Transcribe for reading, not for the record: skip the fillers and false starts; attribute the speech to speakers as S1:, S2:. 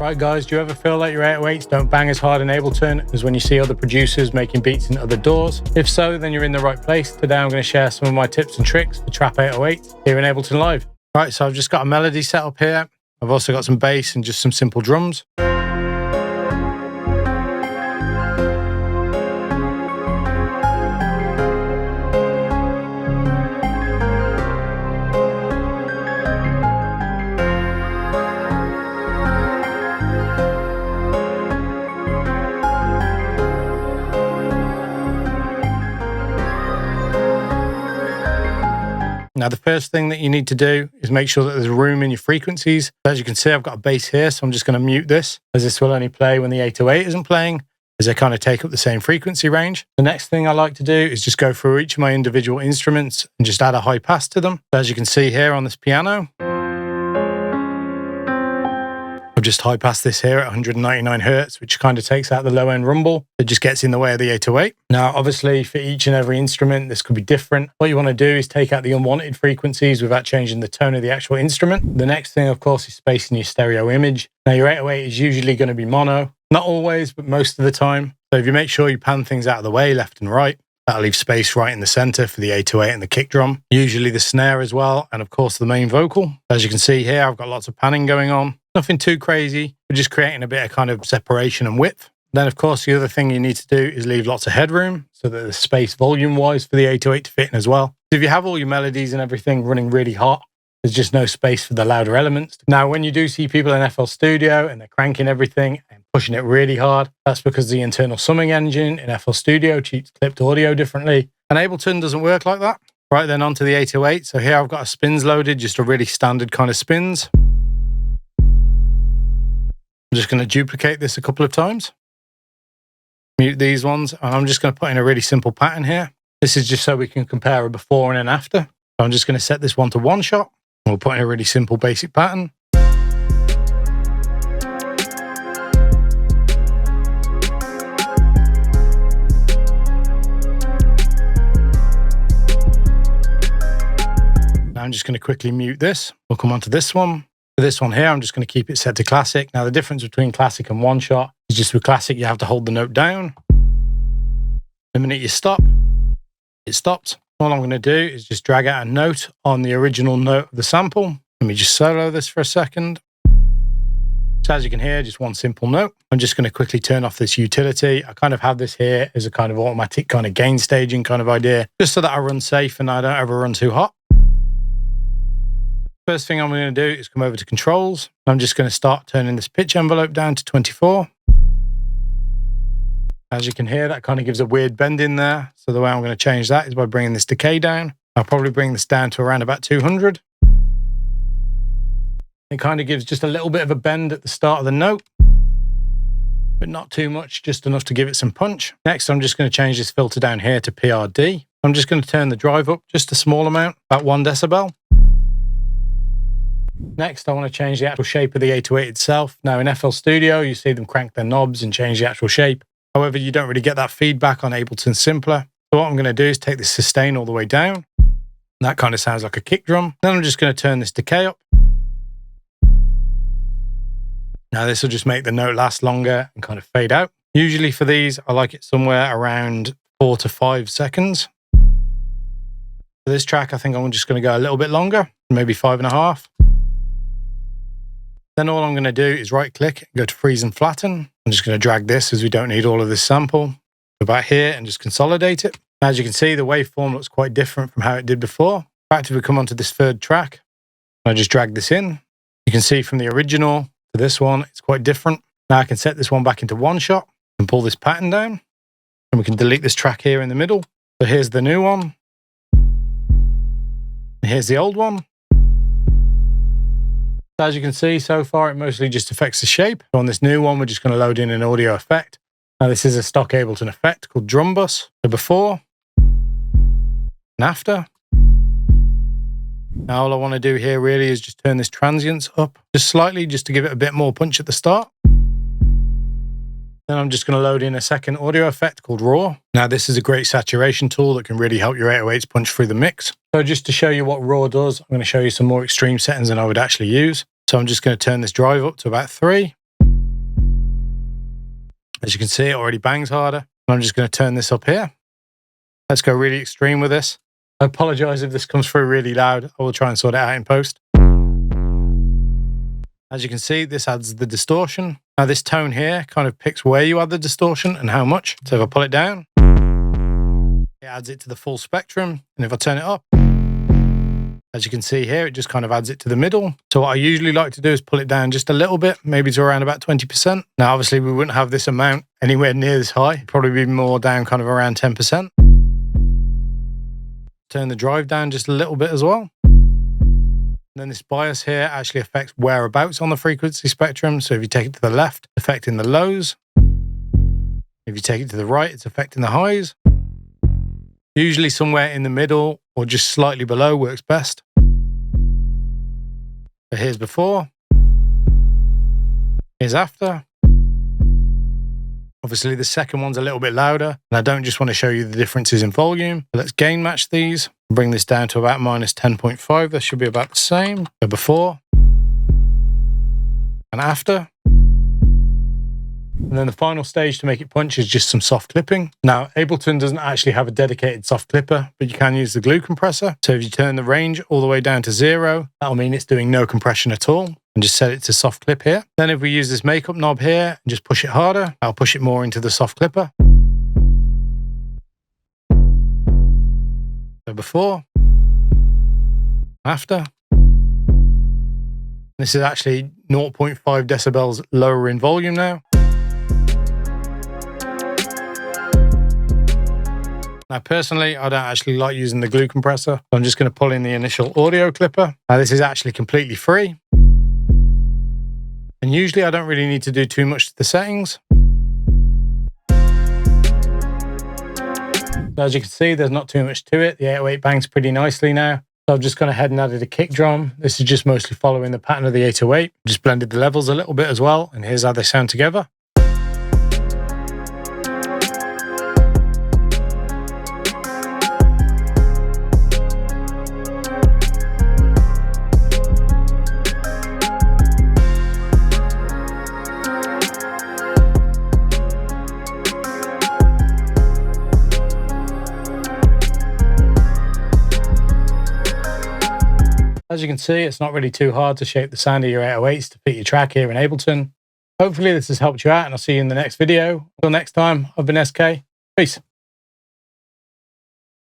S1: Right guys, do you ever feel like your 808s don't bang as hard in Ableton as when you see other producers making beats in other DAWs? If so, then you're in the right place. Today I'm going to share some of my tips and tricks for Trap 808 here in Ableton Live. Right, so I've just got a melody set up here. I've also got some bass and just some simple drums. Now, the first thing that you need to do is make sure that there's room in your frequencies. As you can see, I've got a bass here, so I'm just going to mute this, as this will only play when the 808 isn't playing, as they kind of take up the same frequency range. The next thing I like to do is just go through each of my individual instruments and just add a high pass to them. So as you can see here on this piano, I've just high passed this here at 199 Hertz, which kind of takes out the low end rumble. It just gets in the way of the 808. Now, obviously, for each and every instrument, this could be different. What you want to do is take out the unwanted frequencies without changing the tone of the actual instrument. The next thing, of course, is spacing your stereo image. Now, your 808 is usually going to be mono. Not always, but most of the time. So if you make sure you pan things out of the way, left and right, that'll leave space right in the center for the 808 and the kick drum. Usually the snare as well, and of course the main vocal. As you can see here, I've got lots of panning going on. Nothing too crazy, but just creating a bit of kind of separation and width. Then, of course, the other thing you need to do is leave lots of headroom so that there's space volume-wise for the 808 to fit in as well. So if you have all your melodies and everything running really hot, there's just no space for the louder elements. Now, when you do see people in FL Studio and they're cranking everything and pushing it really hard, that's because the internal summing engine in FL Studio treats clipped audio differently. And Ableton doesn't work like that. Right, then onto the 808. So here I've got a spinz loaded, just a really standard kind of spinz. I'm just going to duplicate this a couple of times. Mute these ones, and I'm just going to put in a really simple pattern here. This is just so we can compare a before and an after. So I'm just going to set this one to one shot. We'll put in a really simple basic pattern. Now I'm just going to quickly mute this. We'll come on to this one. For this one here, I'm just going to keep it set to classic. Now, the difference between classic and one shot is just with classic, you have to hold the note down. The minute you stop, it stops. All I'm going to do is just drag out a note on the original note of the sample. Let me just solo this for a second. So as you can hear, just one simple note. I'm just going to quickly turn off this utility. I kind of have this here as a kind of automatic kind of gain staging kind of idea, just so that I run safe and I don't ever run too hot. First thing I'm going to do is come over to controls. I'm just going to start turning this pitch envelope down to 24. As you can hear, that kind of gives a weird bend in there. So the way I'm going to change that is by bringing this decay down. I'll probably bring this down to around about 200. It kind of gives just a little bit of a bend at the start of the note, but not too much, just enough to give it some punch. Next, I'm just going to change this filter down here to PRD. I'm just going to turn the drive up just a small amount, about 1 decibel. Next, I want to change the actual shape of the 808 itself. Now, in FL Studio, you see them crank their knobs and change the actual shape. However, you don't really get that feedback on Ableton Simpler. So what I'm going to do is take this sustain all the way down. That kind of sounds like a kick drum. Then I'm just going to turn this decay up. Now, this will just make the note last longer and kind of fade out. Usually for these, I like it somewhere around 4 to 5 seconds. For this track, I think I'm just going to go a little bit longer, maybe 5.5. Then all I'm going to do is right click and go to freeze and flatten. I'm just going to drag this as we don't need all of this sample about here and just consolidate it. As you can see, the waveform looks quite different from how it did before. In fact, if we come onto this third track, I just drag this in. You can see from the original to this one, it's quite different. Now I can set this one back into one shot and pull this pattern down. And we can delete this track here in the middle. So here's the new one. And here's the old one. As you can see, so far, it mostly just affects the shape. On this new one, we're just going to load in an audio effect. Now, this is a stock Ableton effect called Drum Bus. So before and after. Now, all I want to do here really is just turn this transients up just slightly, just to give it a bit more punch at the start. Then I'm just going to load in a second audio effect called Raw. Now, this is a great saturation tool that can really help your 808s punch through the mix. So just to show you what Raw does, I'm going to show you some more extreme settings than I would actually use. So I'm just going to turn this drive up to about 3. As you can see, it already bangs harder. I'm just going to turn this up here. Let's go really extreme with this. I apologize if this comes through really loud. I will try and sort it out in post. As you can see, this adds the distortion. Now this tone here kind of picks where you add the distortion and how much. So if I pull it down, it adds it to the full spectrum. And if I turn it up, as you can see here, it just kind of adds it to the middle. So what I usually like to do is pull it down just a little bit, maybe to around about 20%. Now, obviously we wouldn't have this amount anywhere near this high. It'd probably be more down kind of around 10%. Turn the drive down just a little bit as well. And then this bias here actually affects whereabouts on the frequency spectrum. So if you take it to the left, affecting the lows. If you take it to the right, it's affecting the highs. Usually somewhere in the middle or just slightly below works best. So here's before. Here's after. Obviously the second one's a little bit louder, and I don't just want to show you the differences in volume. But let's gain match these. Bring this down to about minus 10.5. This should be about the same. So before and after. And then the final stage to make it punch is just some soft clipping. Now, Ableton doesn't actually have a dedicated soft clipper, but you can use the glue compressor. So if you turn the range all the way down to 0, that'll mean it's doing no compression at all. And just set it to soft clip here. Then if we use this makeup knob here and just push it harder, I'll push it more into the soft clipper. So before, after. This is actually 0.5 decibels lower in volume now. Now, personally, I don't actually like using the glue compressor. So I'm just going to pull in the initial audio clipper. Now, this is actually completely free. And usually I don't really need to do too much to the settings. So as you can see, there's not too much to it. The 808 bangs pretty nicely now. So I've just gone ahead and added a kick drum. This is just mostly following the pattern of the 808. Just blended the levels a little bit as well. And here's how they sound together. As you can see, it's not really too hard to shape the sound of your 808s to fit your track here in Ableton. Hopefully this has helped you out, and I'll see you in the next video. Until next time, I've been SK. Peace.